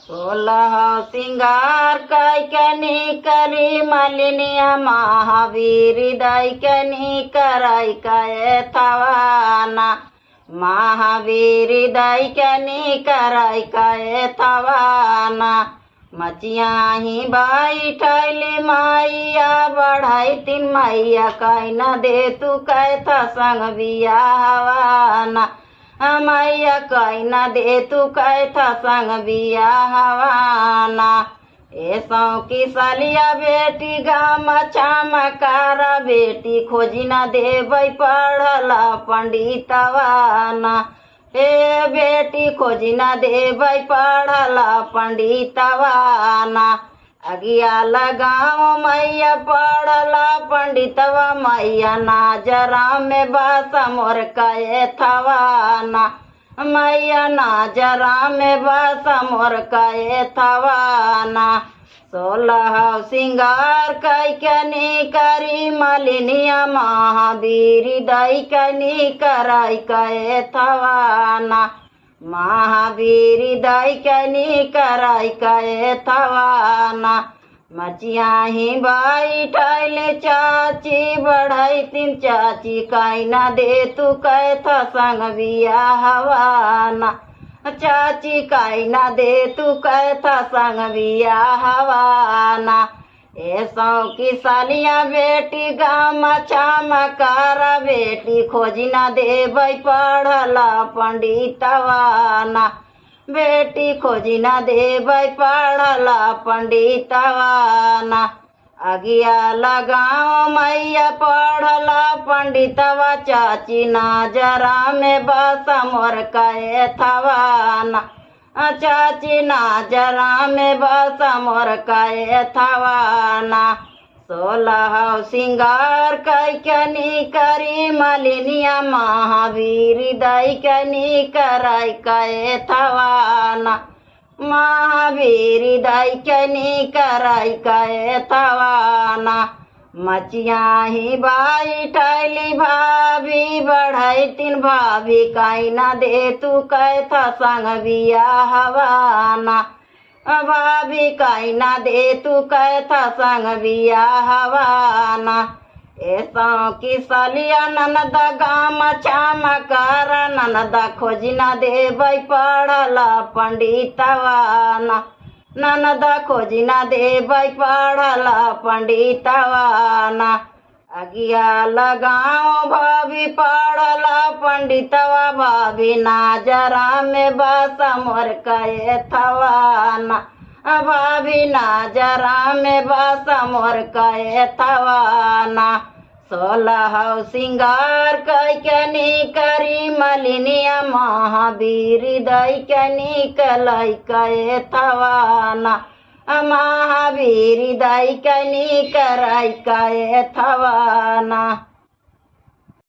सोलह सिंगार कैकनी करी मलिनिया महावीर दैकनी कराई कए थवाना। महावीर दैकनी कराई कए थवाना। मचिया ही बैठली मैया बढ़ाई तीन मैया कह न दे तू कैथा संग बियाहवाना। मैया कह न दे तू कैथा संग बियाहवाना। ऐसो की सलिया बेटी गाम चमकारा बेटी खोजी न देबै पढ़ला पंडितवाना। हे बेटी खोजी न देबै पढ़ला पंडितवाना। अगिया लगाओ मैया पढ़ला पंडितवा मैया नाजरा में बसा मोर कए थवाना। मैया नाजरा में बसा मोर कए थवाना। सोलह सिंगार कैकनी करी मलिनिया महावीर दैकनी कराई कए थवाना। महावीर दैकनी कराई कए थवाना। मचिया ही बैठल चाची बढ़ाई तीन चाची कह न दे तू कैथा संग बियाहवाना। चाची कह न दे तू कैथा संग बियाहवाना। ऐसो की सालिया बेटी गाम चमकारा बेटी खोजी न देबै पढ़ला पंडितवाना। बेटी खोजी न देबै पढ़ला पंडितवाना। अगिया लगाओ मैया पढ़ला पंडितवा चाची नाजरा में बसा मोर कए थवाना। चाची नाजरा में बसा मोर कए थवाना। सोलह सिंगार कैकनी करी मलिनिया महावीर दैकनी कराई कए थवाना। महावीर दैकनी कराई कए थवाना। मचिया ही बैठली भाभी बढ़ाई तीन भाभी कह न दे तू कैथा संग बियाहवाना। भाभी कह न दे तू कैथा संग बियाहवाना। ऐसो की सलिया ननद गाम चमकारा ननद खोजी न देबै पढ़ला पंडितवाना। ननद खोजी न देबै पढ़ला पंडितवाना। अगिया लगाओ भाभी पढ़ला पंडितवा भाभी नाजरा में बसा मोर कए थवाना। भाभी नाजरा में बसा मोर कए थवाना। सोलह सिंगार कैकनी करी मलिनिया महावीर दैकनी कलाई कए थवाना। महावीर दैकनी कराई कए थवाना।